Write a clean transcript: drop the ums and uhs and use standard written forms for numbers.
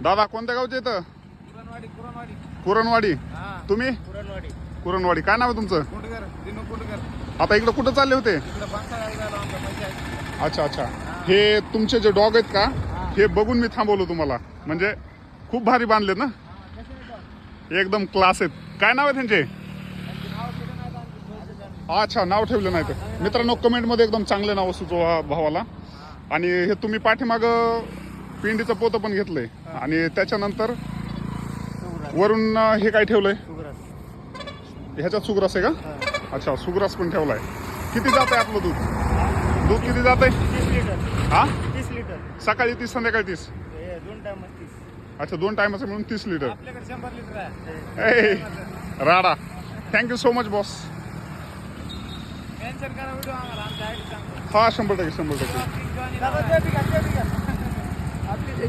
दादा कोणत्या गावचे येतं? कुरणवाडी कुरणवाडी कुरणवाडी. हा तुम्ही? कुरणवाडी. कुरणवाडी. काय नाव आहे तुमचं? कुंडकर दिनू कुंडकर. आता इकडे कुठं चालले होते? इकडे पांढरा गाडी आलो आमच्या पंचायत. अच्छा अच्छा. हे तुमचे जे डॉग आहेत का, हा. हे बघून मी थांबवलो तुम्हाला. म्हणजे खूप भारी बांधलेत ना, एकदम क्लास आहेत. काय नाव आहे त्यांचे? अच्छा, नाव ठेवलं नाही तर मित्रांनो कमेंटमध्ये एकदम चांगले नाव सुचवा भावाला. आणि हे तुम्ही पाठीमाग पिंडीचं पोतं पण घेतलंय आणि त्याच्यानंतर वरून हे काय ठेवलंय? ह्याच्यात सुग्रास आहे का? अच्छा, सुग्रास पण ठेवलाय. किती जात आहे आपलं दूध? दूध किती जात आहे? 30 लिटर. हा, 30 लिटर. सकाळी 30 संध्याकाळी 30. हे 2 टाइम 30. अच्छा, 2 टायमाचं म्हणून 30 लिटर. आपल्याकडे 100 लिटर आहे. राडा. Thank you so much boss. Mention करा व्हिडिओ आम्हाला आमच्या आयडी सांगा. हा, 100%. दादा ते बी घ्या, ते बी घ्या. आपली